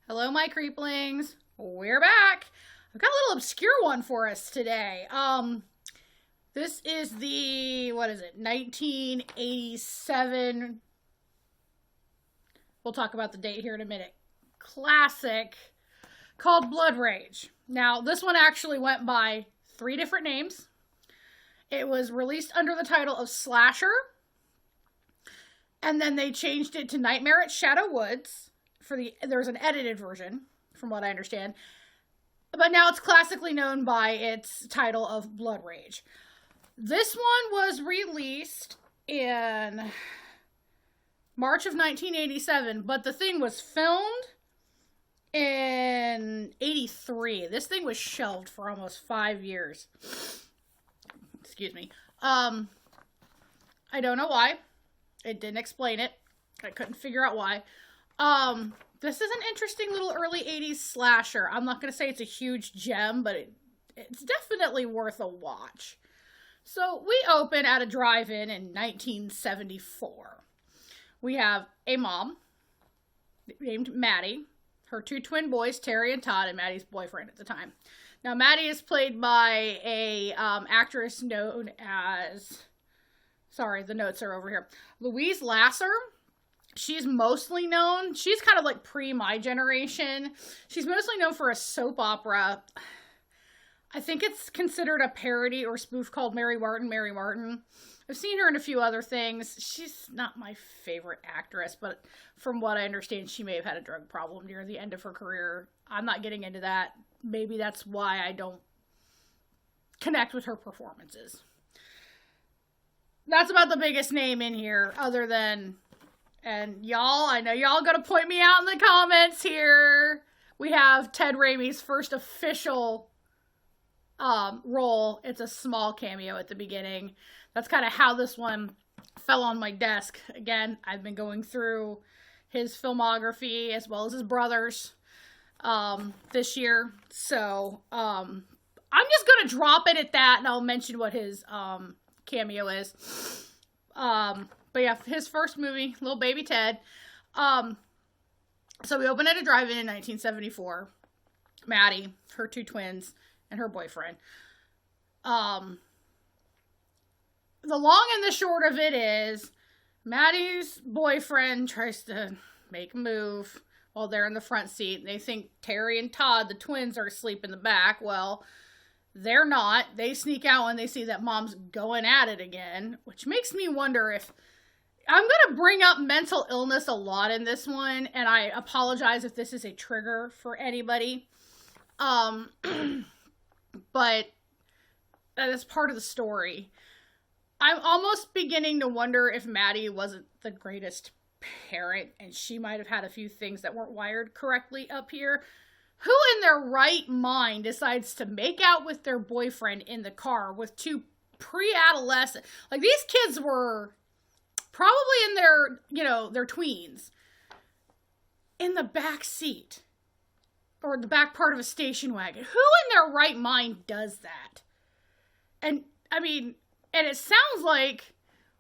Hello, my creeplings. We're back. I've got a little obscure one for us today. This is the, 1987. We'll talk about the date here in a minute. Classic called Blood Rage. Now, this one actually went by 3 different names. It was released under the title of Slasher, and then they changed it to Nightmare at Shadow Woods. There's an edited version, from what I understand. But now it's classically known by its title of Blood Rage. This one was released in March of 1987, but the thing was filmed in 83. This thing was shelved for almost 5 years. Excuse me. I don't know why. It didn't explain it. I couldn't figure out why. This is an interesting little early 80s slasher. I'm not going to say it's a huge gem, but it's definitely worth a watch. So we open at a drive-in in 1974. We have a mom named Maddie, her 2 twin boys, Terry and Todd, and Maddie's boyfriend at the time. Now, Maddie is played by a actress known as, sorry, the notes are over here, Louise Lasser. She's mostly known, she's kind of like my generation. She's mostly known for a soap opera. I think it's considered a parody or spoof called Mary Martin, Mary Martin. I've seen her in a few other things. She's not my favorite actress, but from what I understand, she may have had a drug problem near the end of her career. I'm not getting into that. Maybe that's why I don't connect with her performances. That's about the biggest name in here, other than... And y'all, I know y'all gonna point me out in the comments here. We have Ted Raimi's first official role. It's a small cameo at the beginning. That's kind of how this one fell on my desk. Again, I've been going through his filmography as well as his brother's this year. So I'm just gonna drop it at that, and I'll mention what his cameo is. But yeah, his first movie, Little Baby Ted. So we open at a drive-in in 1974. Maddie, her 2 twins, and her boyfriend. The long and the short of it is, Maddie's boyfriend tries to make a move while they're in the front seat. They think Terry and Todd, the twins, are asleep in the back. Well, they're not. They sneak out when they see that mom's going at it again, which makes me wonder if... I'm going to bring up mental illness a lot in this one, and I apologize if this is a trigger for anybody. But that is part of the story. I'm almost beginning to wonder if Maddie wasn't the greatest parent, and she might have had a few things that weren't wired correctly up here. Who in their right mind decides to make out with their boyfriend in the car with 2 pre-adolescent... Like, these kids were... probably in their tweens, in the back seat, or the back part of a station wagon. Who in their right mind does that? And, I mean, and it sounds like,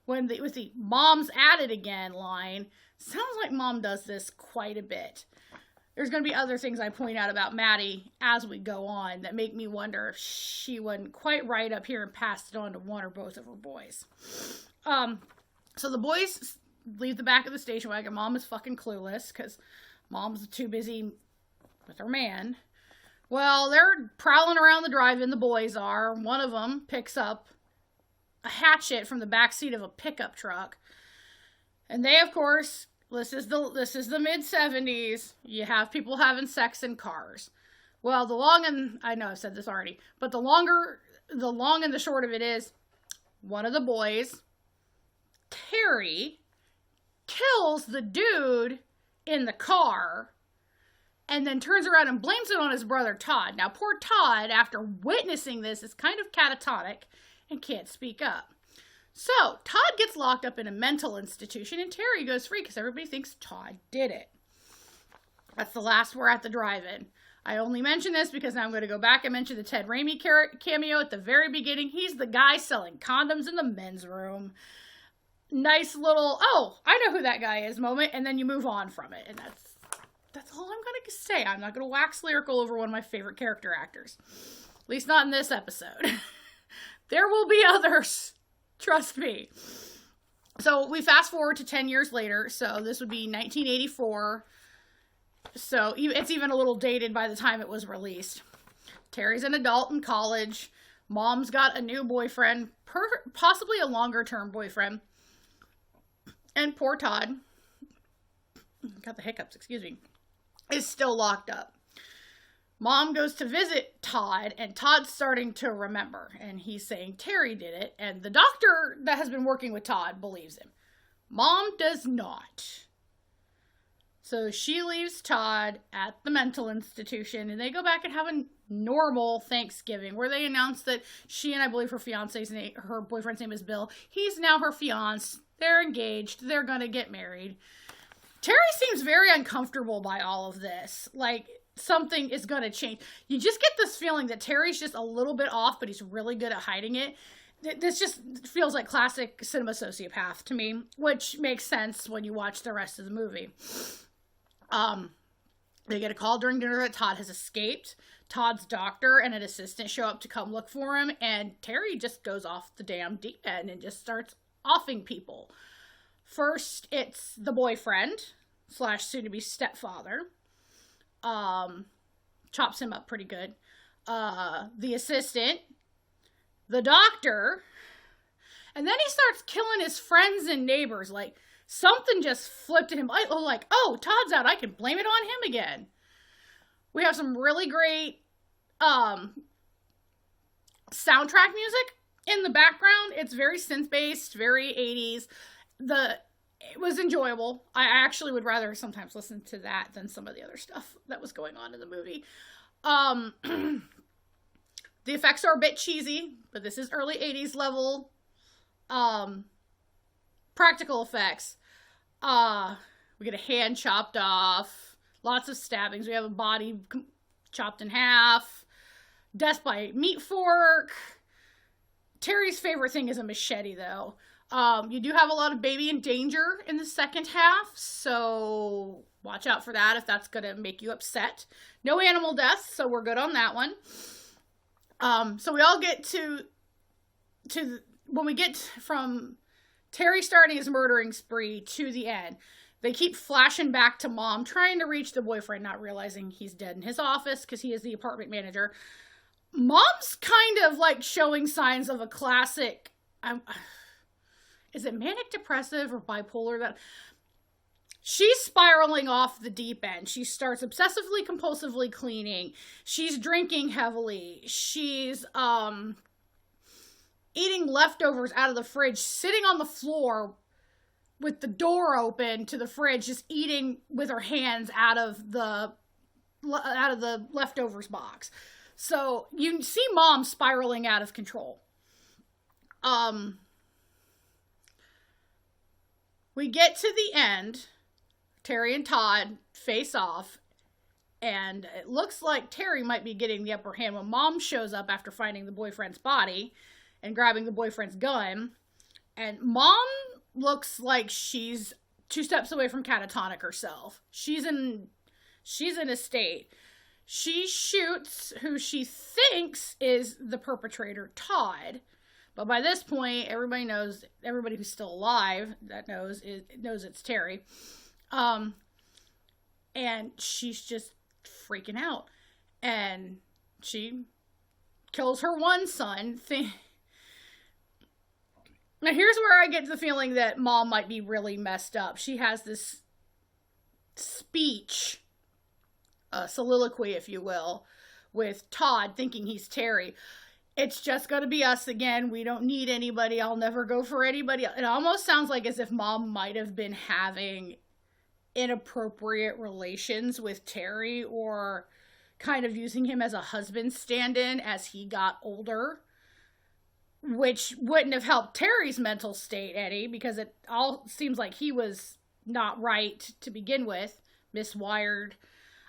with the mom's at it again line, sounds like mom does this quite a bit. There's going to be other things I point out about Maddie as we go on that make me wonder if she wasn't quite right up here and passed it on to one or both of her boys. So the boys leave the back of the station wagon. Mom is fucking clueless because mom's too busy with her man. Well, they're prowling around the drive-in, the boys are. One of them picks up a hatchet from the back seat of a pickup truck. And they, of course, this is the mid-70s. You have people having sex in cars. Well, I know I've said this already, but the long and the short of it is, one of the boys, Terry, kills the dude in the car and then turns around and blames it on his brother Todd. Now, poor Todd, after witnessing this, is kind of catatonic and can't speak up. So, Todd gets locked up in a mental institution and Terry goes free because everybody thinks Todd did it. That's the last we're at the drive-in. I only mention this because now I'm going to go back and mention the Ted Raimi cameo at the very beginning. He's the guy selling condoms in the men's room. Nice little, oh, I know who that guy is moment, and then you move on from it. And that's all I'm going to to say, I'm not going to wax lyrical over one of my favorite character actors. At least not in this episode. There will be others. Trust me. So we fast forward to 10 years later. So this would be 1984. So it's even a little dated by the time it was released. Terry's an adult in college. Mom's got a new boyfriend, possibly a longer term boyfriend. And poor Todd, got the hiccups, excuse me, is still locked up. Mom goes to visit Todd, and Todd's starting to remember. And he's saying Terry did it. And the doctor that has been working with Todd believes him. Mom does not. So she leaves Todd at the mental institution, and they go back and have a normal Thanksgiving where they announce that she and I believe her boyfriend's name is Bill. He's now her fiance. They're engaged. They're going to get married. Terry seems very uncomfortable by all of this. Like, something is going to change. You just get this feeling that Terry's just a little bit off, but he's really good at hiding it. This just feels like classic cinema sociopath to me, which makes sense when you watch the rest of the movie. They get a call during dinner that Todd has escaped. Todd's doctor and an assistant show up to come look for him, and Terry just goes off the damn deep end and just starts offing people. First, it's the boyfriend / soon-to-be stepfather. Chops him up pretty good. The assistant, the doctor, and then he starts killing his friends and neighbors. Like, something just flipped at him. Like, oh, Todd's out. I can blame it on him again. We have some really great soundtrack music in the background. It's very synth-based, very 80s. It was enjoyable. I actually would rather sometimes listen to that than some of the other stuff that was going on in the movie. The effects are a bit cheesy, but this is early 80s level practical effects. We get a hand chopped off, lots of stabbings. We have a body chopped in half, death by meat fork. Terry's favorite thing is a machete, though. You do have a lot of baby in danger in the second half, so watch out for that if that's going to make you upset. No animal deaths, so we're good on that one. So we all get to when we get from Terry starting his murdering spree to the end, they keep flashing back to Mom, trying to reach the boyfriend, not realizing he's dead in his office because he is the apartment manager. Mom's kind of like showing signs of a classic, is it manic depressive or bipolar? She's spiraling off the deep end. She starts obsessively compulsively cleaning. She's drinking heavily. She's eating leftovers out of the fridge, sitting on the floor with the door open to the fridge, just eating with her hands out of the leftovers box. So you see Mom spiraling out of control. We get to the end. Terry and Todd face off, and it looks like Terry might be getting the upper hand when Mom shows up after finding the boyfriend's body and grabbing the boyfriend's gun. And Mom looks like she's 2 steps away from catatonic herself. She's in a state. She shoots who she thinks is the perpetrator, Todd. But by this point, everybody who's still alive that knows it's Terry. And she's just freaking out. And she kills her one son. Now here's where I get the feeling that Mom might be really messed up. She has this speech, soliloquy, if you will, with Todd thinking he's Terry. It's just going to be us again. We don't need anybody. I'll never go for anybody. It almost sounds like as if Mom might have been having inappropriate relations with Terry, or kind of using him as a husband stand-in as he got older, which wouldn't have helped Terry's mental state any, because it all seems like he was not right to begin with, miswired.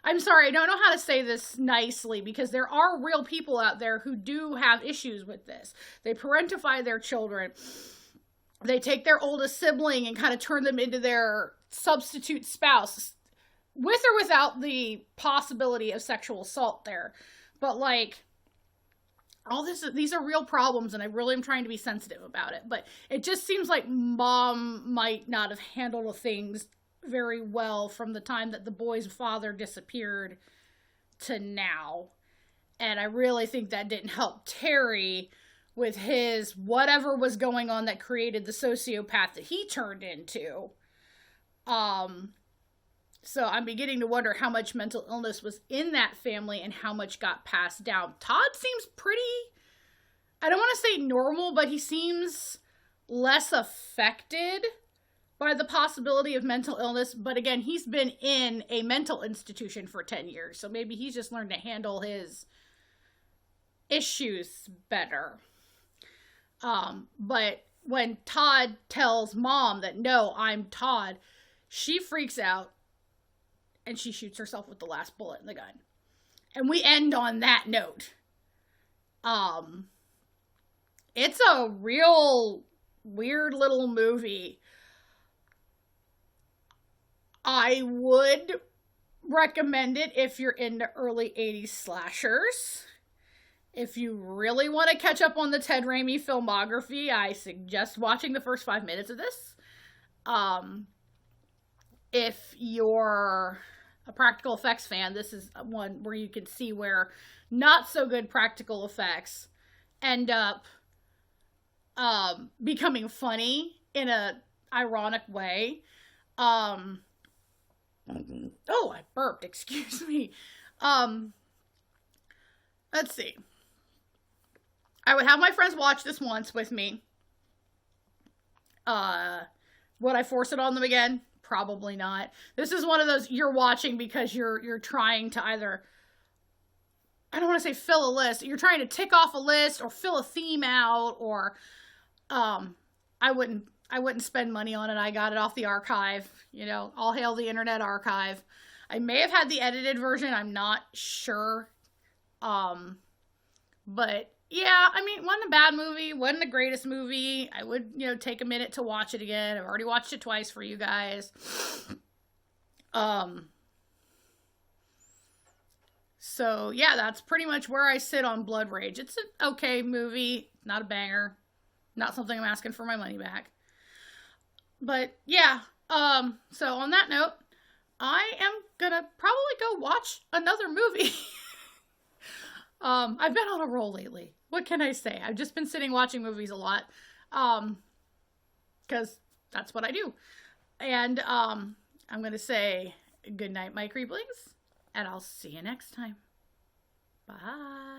I'm sorry, I don't know how to say this nicely, because there are real people out there who do have issues with this. They parentify their children. They take their oldest sibling and kind of turn them into their substitute spouse. with or without the possibility of sexual assault there. But like, these are real problems, and I really am trying to be sensitive about it. But it just seems like mom might not have handled things very well from the time that the boy's father disappeared to now. And I really think that didn't help Terry with his whatever was going on that created the sociopath that he turned into. So I'm beginning to wonder how much mental illness was in that family and how much got passed down. Todd seems pretty, I don't want to say normal, but he seems less affected by the possibility of mental illness. But again, he's been in a mental institution for 10 years. So maybe he's just learned to handle his issues better. But when Todd tells mom that, no, I'm Todd, she freaks out and she shoots herself with the last bullet in the gun. And we end on that note. It's a real weird little movie. I would recommend it if you're into early 80s slashers. If you really want to catch up on the Ted Raimi filmography, I suggest watching the first 5 minutes of this. If you're a practical effects fan, this is one where you can see where not so good practical effects end up becoming funny in a ironic way. Oh, I burped, excuse me. Let's see. I would have my friends watch this once with me. Would I force it on them again? Probably not. This is one of those you're watching because you're trying to either, I don't want to say fill a list, you're trying to tick off a list or fill a theme out, or I wouldn't spend money on it. I got it off the archive. All hail the Internet Archive. I may have had the edited version, I'm not sure. But yeah, I mean, wasn't a bad movie, wasn't the greatest movie. I would, take a minute to watch it again. I've already watched it twice for you guys. So yeah, that's pretty much where I sit on Blood Rage. It's an okay movie, not a banger, not something I'm asking for my money back. But yeah, so on that note, I am gonna probably go watch another movie. I've been on a roll lately. What can I say? I've just been sitting watching movies a lot. Because that's what I do. And, I'm gonna say good night, my creeplings, and I'll see you next time. Bye.